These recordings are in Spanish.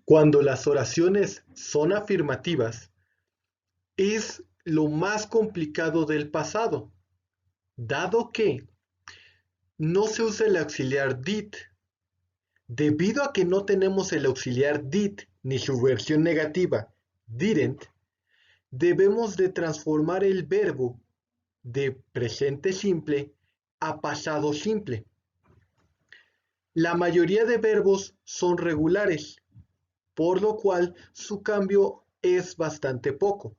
Cuando las oraciones son afirmativas, es lo más complicado del pasado, dado que no se usa el auxiliar did. Debido a que no tenemos el auxiliar did ni su versión negativa, didn't, debemos de transformar el verbo de presente simple a pasado simple. La mayoría de verbos son regulares, por lo cual su cambio es bastante poco.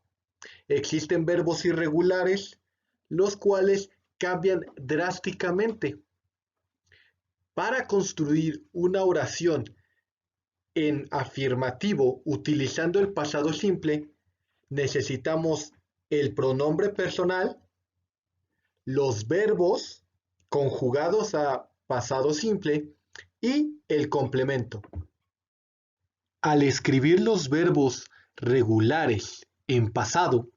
Existen verbos irregulares, los cuales cambian drásticamente. Para construir una oración en afirmativo utilizando el pasado simple, necesitamos el pronombre personal, los verbos conjugados a pasado simple y el complemento. Al escribir los verbos regulares en pasado,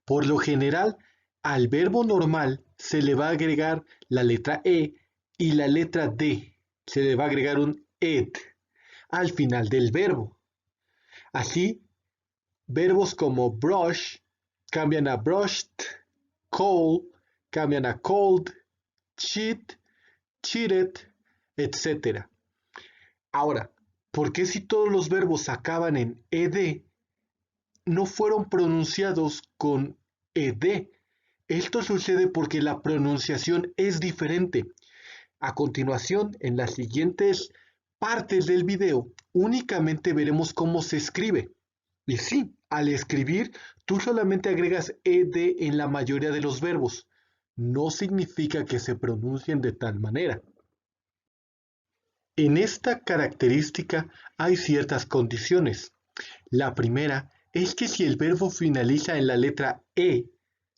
por lo general al verbo normal se le va a agregar la letra E y la letra D. Se le va a agregar un ed al final del verbo. Así, verbos como brush cambian a brushed, call cambian a cold, cheat, cheated, etc. Ahora, ¿por qué si todos los verbos acaban en ed no fueron pronunciados con ed? Esto sucede porque la pronunciación es diferente. A continuación, en las siguientes partes del video, únicamente veremos cómo se escribe. Y sí, al escribir, tú solamente agregas ed en la mayoría de los verbos. No significa que se pronuncien de tal manera. En esta característica hay ciertas condiciones. La primera es que si el verbo finaliza en la letra E,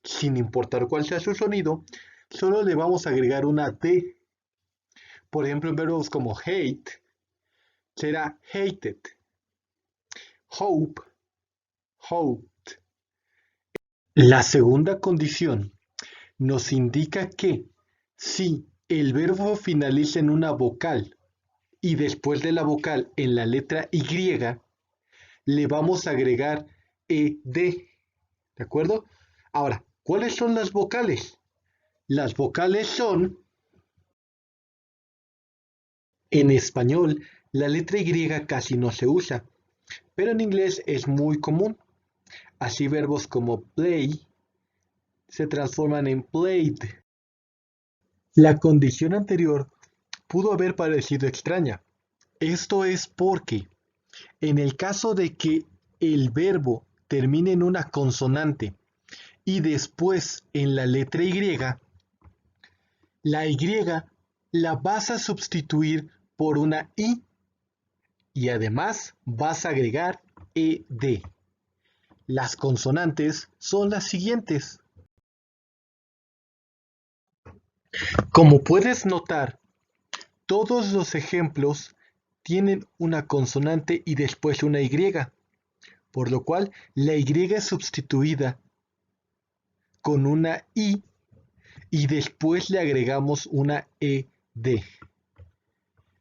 sin importar cuál sea su sonido, solo le vamos a agregar una D. Por ejemplo, en verbos como hate, será hated, hope, hoped. La segunda condición nos indica que si el verbo finaliza en una vocal y después de la vocal en la letra Y, le vamos a agregar ed. ¿De acuerdo? Ahora, ¿cuáles son las vocales? Las vocales son, en español, la letra Y casi no se usa, pero en inglés es muy común. Así verbos como play se transforman en played. La condición anterior pudo haber parecido extraña. Esto es porque, en el caso de que el verbo termine en una consonante y después en la letra Y, la Y la vas a sustituir por una I y además vas a agregar ed. Las consonantes son las siguientes. Como puedes notar, todos los ejemplos tienen una consonante y después una Y, por lo cual la Y es sustituida con una I y después le agregamos una ed.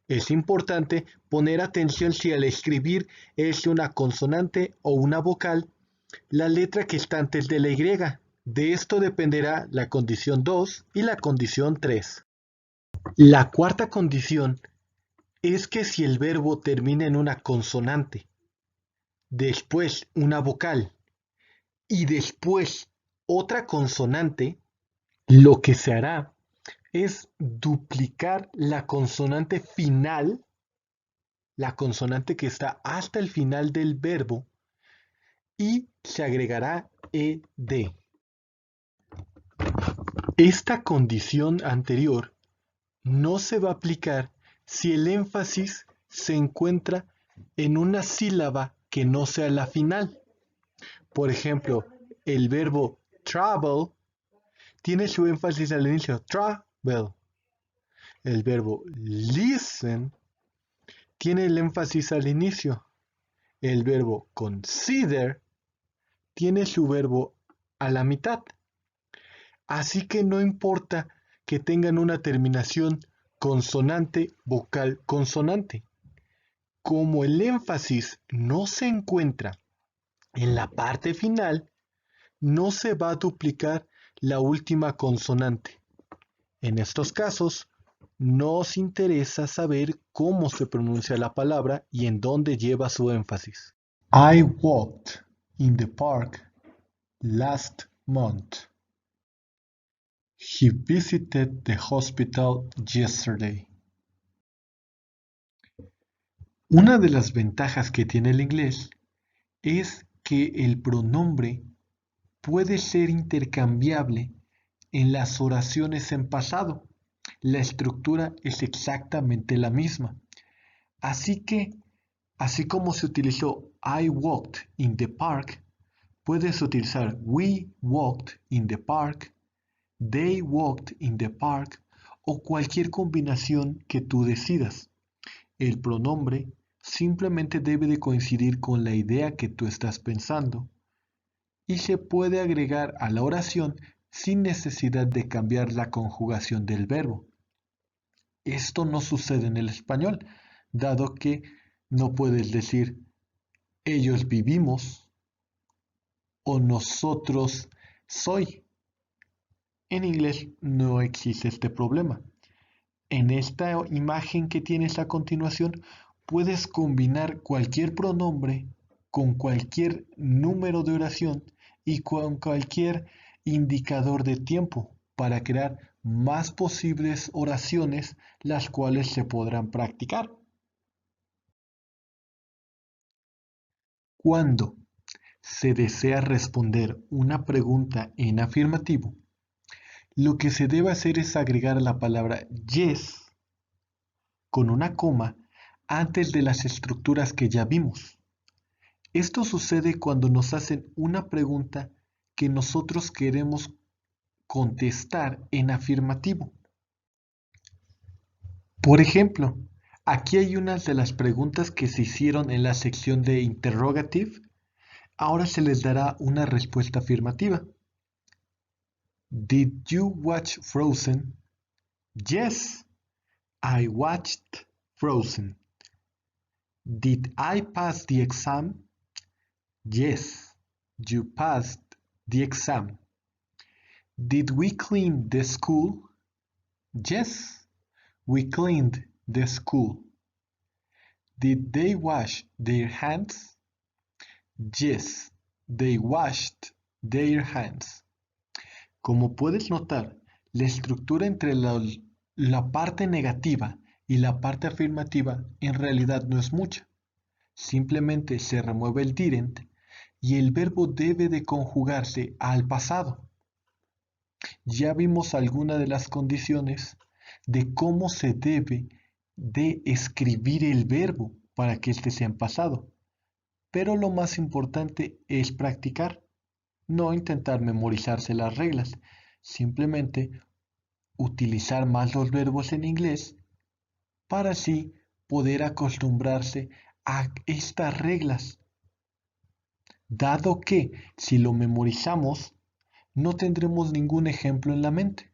Es importante poner atención si al escribir es una consonante o una vocal la letra que está antes de la Y. De esto dependerá la condición 2 y la condición 3. La cuarta condición es que si el verbo termina en una consonante, después una vocal y después otra consonante, lo que se hará es duplicar la consonante final, la consonante que está hasta el final del verbo, y se agregará ed. Esta condición anterior no se va a aplicar si el énfasis se encuentra en una sílaba que no sea la final. Por ejemplo, el verbo travel tiene su énfasis al inicio, travel. El verbo listen tiene el énfasis al inicio. El verbo consider tiene su verbo a la mitad. Así que no importa que tengan una terminación consonante, vocal, consonante. Como el énfasis no se encuentra en la parte final, no se va a duplicar la última consonante. En estos casos, nos interesa saber cómo se pronuncia la palabra y en dónde lleva su énfasis. I walked in the park last month. He visited the hospital yesterday. Una de las ventajas que tiene el inglés es que el pronombre puede ser intercambiable en las oraciones en pasado. La estructura es exactamente la misma. Así que, así como se utilizó I walked in the park, puedes utilizar we walked in the park, they walked in the park o cualquier combinación que tú decidas. El pronombre simplemente debe de coincidir con la idea que tú estás pensando y se puede agregar a la oración sin necesidad de cambiar la conjugación del verbo. Esto no sucede en el español, dado que no puedes decir ellos vivimos o nosotros soy. En inglés no existe este problema. En esta imagen que tienes a continuación, puedes combinar cualquier pronombre con cualquier número de oración y con cualquier indicador de tiempo para crear más posibles oraciones las cuales se podrán practicar. Cuando se desea responder una pregunta en afirmativo, lo que se debe hacer es agregar la palabra yes con una coma antes de las estructuras que ya vimos. Esto sucede cuando nos hacen una pregunta que nosotros queremos contestar en afirmativo. Por ejemplo, aquí hay unas de las preguntas que se hicieron en la sección de interrogative. Ahora se les dará una respuesta afirmativa. Did you watch Frozen? Yes, I watched Frozen. Did I pass the exam? Yes, you passed the exam. Did we clean the school? Yes, we cleaned the school. Did they wash their hands? Yes, they washed their hands. Como puedes notar, la estructura entre la parte negativa y la parte afirmativa en realidad no es mucha. Simplemente se remueve el didn't y el verbo debe de conjugarse al pasado. Ya vimos algunas de las condiciones de cómo se debe de escribir el verbo para que éste sea en pasado. Pero lo más importante es practicar, no intentar memorizarse las reglas, simplemente utilizar más los verbos en inglés para así poder acostumbrarse a estas reglas. Dado que si lo memorizamos, no tendremos ningún ejemplo en la mente.